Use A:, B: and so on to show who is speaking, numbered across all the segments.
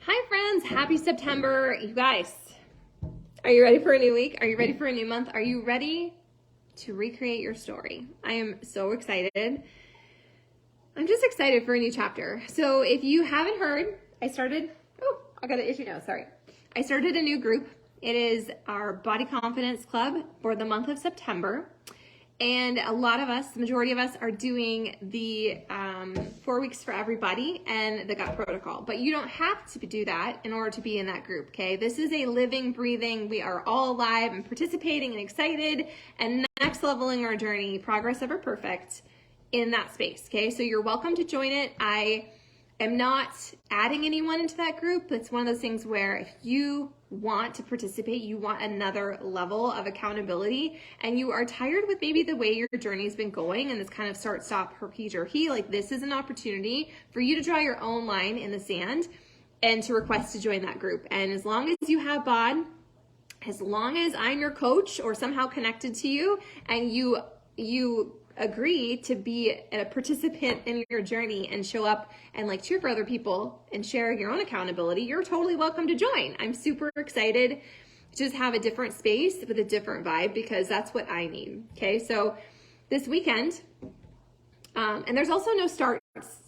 A: Hi friends, happy September. You guys, are you ready for a new week? Are you ready for a new month? Are you ready to recreate your story? I am so excited. I'm just excited for a new chapter. So if you haven't heard, I started an issue now, sorry. I started a new group. It is our Body Confidence Club for the month of September. And a lot of us, the majority of us, are doing the 4 weeks for everybody and the gut protocol. But you don't have to do that in order to be in that group, okay? This is a living, breathing, we are all alive and participating and excited and next leveling our journey, progress ever perfect, in that space, okay? So you're welcome to join it. I am not adding anyone into that group. It's one of those things where if you want to participate, you want another level of accountability, and you are tired with maybe the way your journey's been going and this kind of start, stop, repeat, or he, like this is an opportunity for you to draw your own line in the sand and to request to join that group. And as long as you have BOD, as long as I'm your coach or somehow connected to you, and you agree to be a participant in your journey and show up and like cheer for other people and share your own accountability, you're totally welcome to join. I'm super excited to just have a different space with a different vibe because that's what I need. Okay, so this weekend, and there's also no start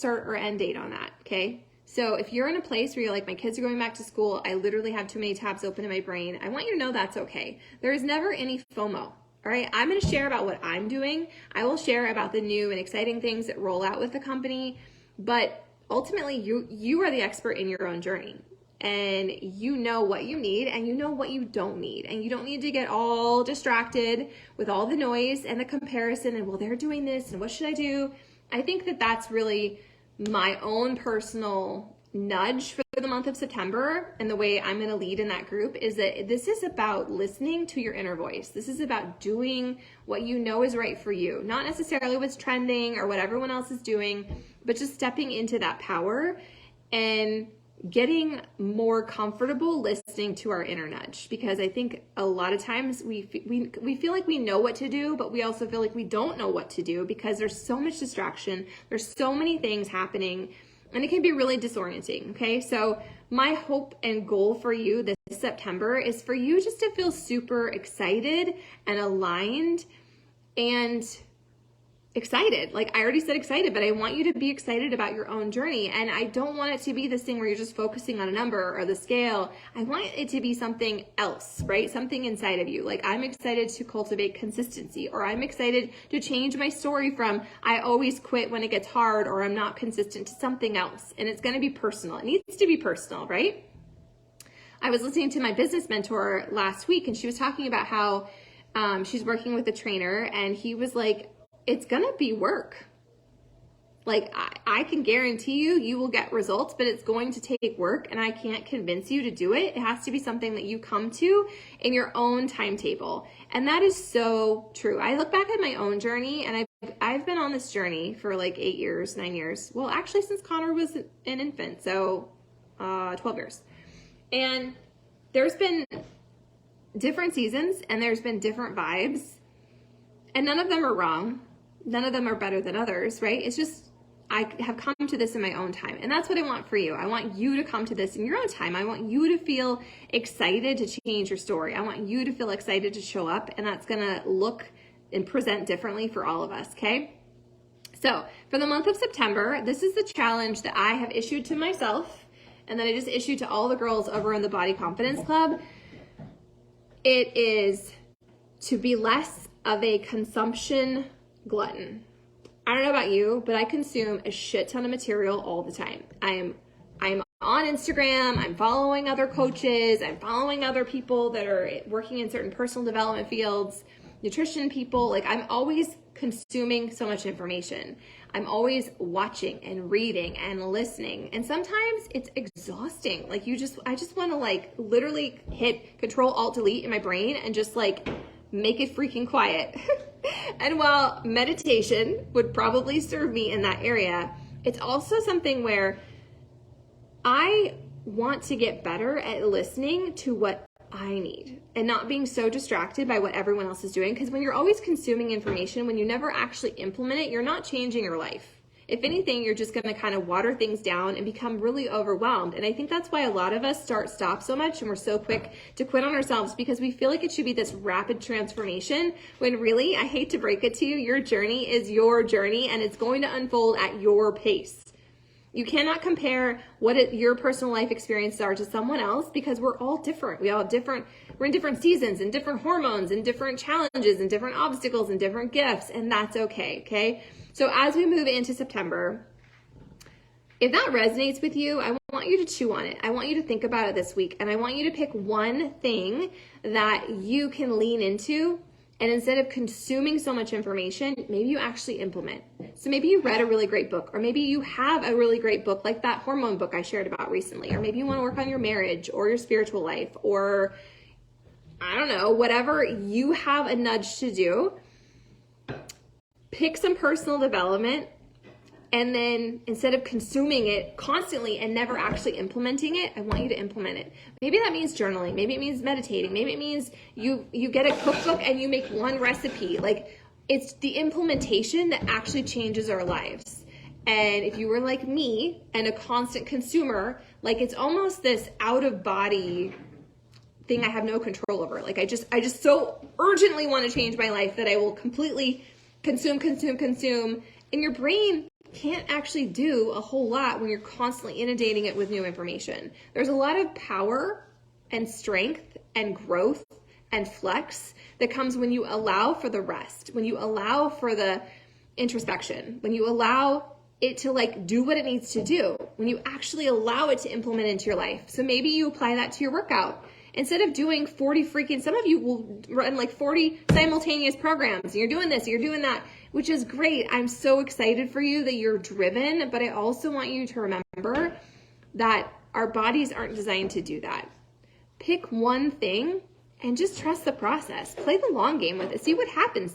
A: or end date on that. Okay, so if you're in a place where you're like, my kids are going back to school, I literally have too many tabs open in my brain, I want you to know that's okay. There is never any FOMO. All right, I'm going to share about what I'm doing. I will share about the new and exciting things that roll out with the company, but ultimately you are the expert in your own journey, and you know what you need and you know what you don't need, and you don't need to get all distracted with all the noise and the comparison and, well, they're doing this and what should I do? I think that that's really my own personal nudge for the month of September, and the way I'm going to lead in that group is that this is about listening to your inner voice. This is about doing what you know is right for you, not necessarily what's trending or what everyone else is doing, but just stepping into that power and getting more comfortable listening to our inner nudge. Because I think a lot of times we feel like we know what to do, but we also feel like we don't know what to do because there's so much distraction, there's so many things happening, and it can be really disorienting, okay? So my hope and goal for you this September is for you just to feel super excited and aligned and excited. Like I already said excited, but I want you to be excited about your own journey. And I don't want it to be this thing where you're just focusing on a number or the scale. I want it to be something else, right? Something inside of you. Like I'm excited to cultivate consistency, or I'm excited to change my story from I always quit when it gets hard, or I'm not consistent, to something else. And it's going to be personal. It needs to be personal, right? I was listening to my business mentor last week, and she was talking about how she's working with a trainer, and he was like, it's gonna be work. Like I can guarantee you will get results, but it's going to take work, and I can't convince you to do it. It has to be something that you come to in your own timetable. And that is so true. I look back at my own journey, and I've been on this journey for like 8 years, 9 years. Well, actually since Connor was an infant, so 12 years. And there's been different seasons and there's been different vibes, and none of them are wrong. None of them are better than others, right? It's just, I have come to this in my own time. And that's what I want for you. I want you to come to this in your own time. I want you to feel excited to change your story. I want you to feel excited to show up, and that's gonna look and present differently for all of us, okay? So for the month of September, this is the challenge that I have issued to myself, and that I just issued to all the girls over in the Body Confidence Club. It is to be less of a consumption glutton. I don't know about you, but I consume a shit ton of material all the time. I'm on Instagram, I'm following other coaches, I'm following other people that are working in certain personal development fields, nutrition people. Like I'm always consuming so much information. I'm always watching and reading and listening. And sometimes it's exhausting. Like I just want to like literally hit Control Alt Delete in my brain and just like make it freaking quiet. And while meditation would probably serve me in that area, it's also something where I want to get better at listening to what I need and not being so distracted by what everyone else is doing. Because when you're always consuming information, when you never actually implement it, you're not changing your life. If anything, you're just going to kind of water things down and become really overwhelmed. And I think that's why a lot of us stop so much and we're so quick to quit on ourselves, because we feel like it should be this rapid transformation, when really, I hate to break it to you, your journey is your journey and it's going to unfold at your pace. You cannot compare what your personal life experiences are to someone else, because we're all different. We're in different seasons and different hormones and different challenges and different obstacles and different gifts, and that's okay? So as we move into September, if that resonates with you, I want you to chew on it. I want you to think about it this week, and I want you to pick one thing that you can lean into. And instead of consuming so much information, maybe you actually implement. So maybe you read a really great book, or maybe you have a really great book like that hormone book I shared about recently, or maybe you want to work on your marriage or your spiritual life, or I don't know, whatever you have a nudge to do. Pick some personal development, and then instead of consuming it constantly and never actually implementing it, I want you to implement it. Maybe that means journaling. Maybe it means meditating. Maybe it means you get a cookbook and you make one recipe. Like, it's the implementation that actually changes our lives. And if you were like me and a constant consumer, like, it's almost this out of body thing I have no control over. Like, I just so urgently want to change my life that I will completely consume. And your brain can't actually do a whole lot when you're constantly inundating it with new information. There's a lot of power and strength and growth and flex that comes when you allow for the rest, when you allow for the introspection, when you allow it to like do what it needs to do, when you actually allow it to implement into your life. So maybe you apply that to your workout. Instead of doing 40 some of you will run like 40 simultaneous programs, and you're doing this, you're doing that, which is great. I'm so excited for you that you're driven, but I also want you to remember that our bodies aren't designed to do that. Pick one thing and just trust the process. Play the long game with it. See what happens.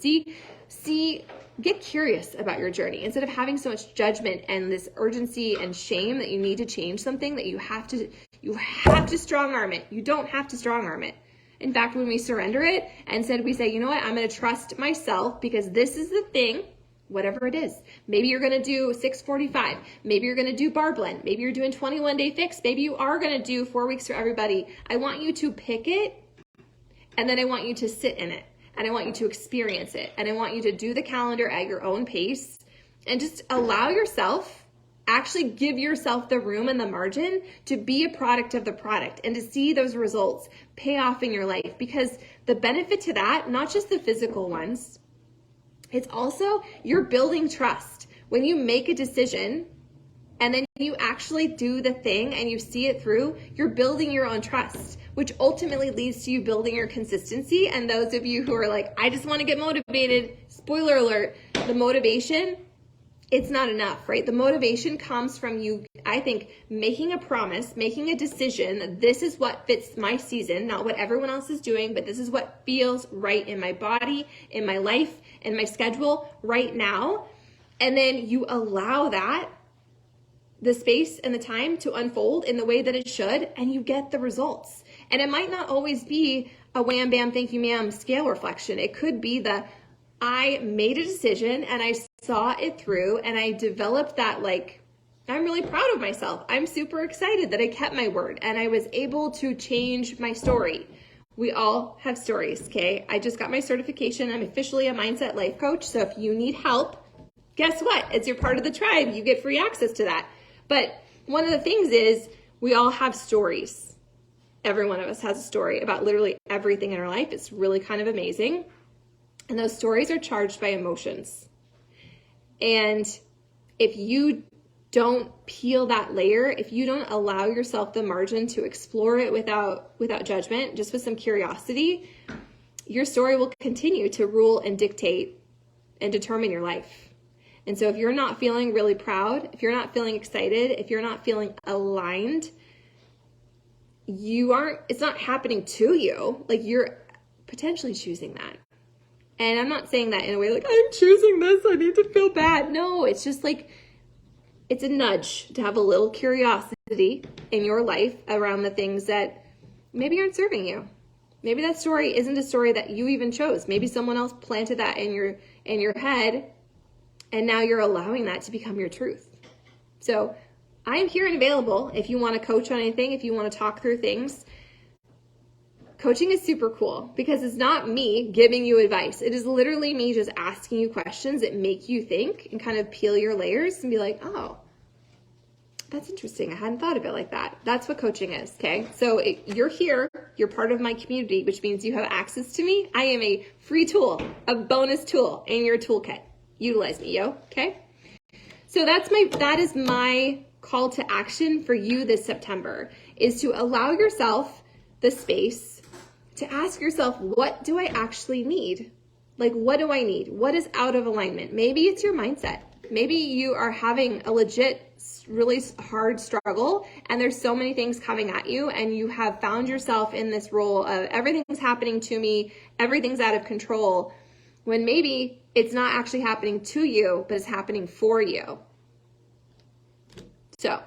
A: Get curious about your journey instead of having so much judgment and this urgency and shame that you need to change something, that you have to strong arm it. You don't have to strong arm it. In fact, when we surrender it and we say, you know what, I'm going to trust myself because this is the thing, whatever it is. Maybe you're going to do 645. Maybe you're going to do bar blend. Maybe you're doing 21-day fix. Maybe you are going to do 4 weeks for everybody. I want you to pick it, and then I want you to sit in it, and I want you to experience it, and I want you to do the calendar at your own pace, and just allow yourself, actually give yourself the room and the margin to be a product of the product and to see those results pay off in your life. Because the benefit to that, not just the physical ones, it's also you're building trust. When you make a decision and then you actually do the thing and you see it through, you're building your own trust, which ultimately leads to you building your consistency. And those of you who are like, I just want to get motivated, spoiler alert, the motivation, it's not enough, right? The motivation comes from you, I think, making a promise, making a decision. This is what fits my season, not what everyone else is doing, but this is what feels right in my body, in my life, in my schedule right now. And then you allow that, the space and the time to unfold in the way that it should, and you get the results. And it might not always be a wham, bam, thank you, ma'am scale reflection. It could be I made a decision and I saw it through and I developed that, like, I'm really proud of myself. I'm super excited that I kept my word and I was able to change my story. We all have stories, okay? I just got my certification. I'm officially a mindset life coach. So if you need help, guess what? It's you're part of the tribe. You get free access to that. But one of the things is we all have stories. Every one of us has a story about literally everything in our life. It's really kind of amazing. And those stories are charged by emotions. And if you don't peel that layer, if you don't allow yourself the margin to explore it without judgment, just with some curiosity, your story will continue to rule and dictate and determine your life. And so if you're not feeling really proud, if you're not feeling excited, if you're not feeling aligned, it's not happening to you. Like, you're potentially choosing that. And I'm not saying that in a way like, I'm choosing this, I need to feel bad. No, it's just like, it's a nudge to have a little curiosity in your life around the things that maybe aren't serving you. Maybe that story isn't a story that you even chose. Maybe someone else planted that in your head And now you're allowing that to become your truth. So I'm here and available if you want to coach on anything, if you want to talk through things. Coaching is super cool because it's not me giving you advice. It is literally me just asking you questions that make you think and kind of peel your layers and be like, oh, that's interesting. I hadn't thought of it like that. That's what coaching is, okay? So you're here. You're part of my community, which means you have access to me. I am a free tool, a bonus tool in your toolkit. Utilize me, yo, okay? So that is my call to action for you this September, is to allow yourself the space to ask yourself, what do I actually need? Like, what do I need? What is out of alignment? Maybe it's your mindset. Maybe you are having a legit, really hard struggle and there's so many things coming at you and you have found yourself in this role of everything's happening to me, everything's out of control, when maybe it's not actually happening to you, but it's happening for you. So,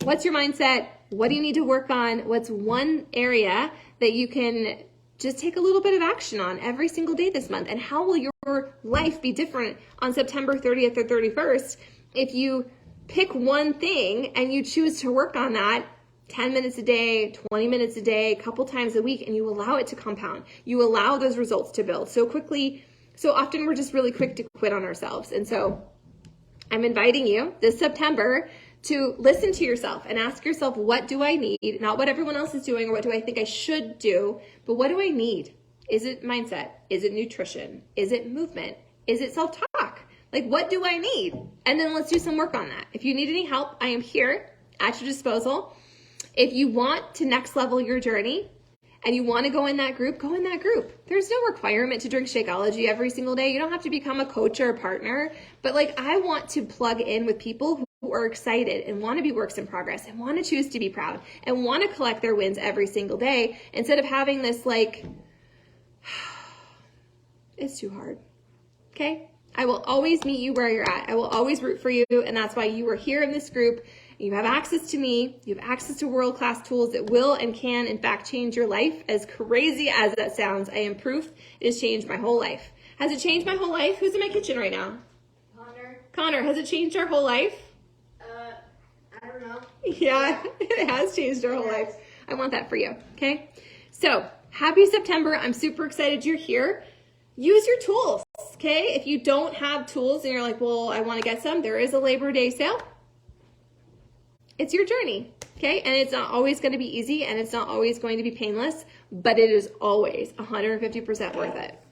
A: what's your mindset? What do you need to work on? What's one area that you can just take a little bit of action on every single day this month? And how will your life be different on September 30th or 31st if you pick one thing and you choose to work on that 10 minutes a day, 20 minutes a day, a couple times a week, and you allow it to compound. You allow those results to build so quickly. So often we're just really quick to quit on ourselves. And so I'm inviting you this September to listen to yourself and ask yourself, what do I need? Not what everyone else is doing or what do I think I should do, but what do I need? Is it mindset? Is it nutrition? Is it movement? Is it self-talk? Like, what do I need? And then let's do some work on that. If you need any help, I am here at your disposal. If you want to next level your journey and you want to go in that group, go in that group. There's no requirement to drink Shakeology every single day. You don't have to become a coach or a partner, but like, I want to plug in with people who are excited and want to be works in progress and want to choose to be proud and want to collect their wins every single day instead of having this like, it's too hard. Okay? I will always meet you where you're at. I will always root for you. And that's why you are here in this group. You have access to me. You have access to world-class tools that will and can, in fact, change your life. As crazy as that sounds, I am proof it has changed my whole life. Has it changed my whole life? Who's in my kitchen right now? Connor, has it changed our whole life?
B: I don't know.
A: Yeah, it has changed our whole life. I want that for you, okay? So, happy September. I'm super excited you're here. Use your tools, okay? If you don't have tools and you're like, well, I want to get some, there is a Labor Day sale. It's your journey, okay? And it's not always going to be easy and it's not always going to be painless, but it is always 150% worth it.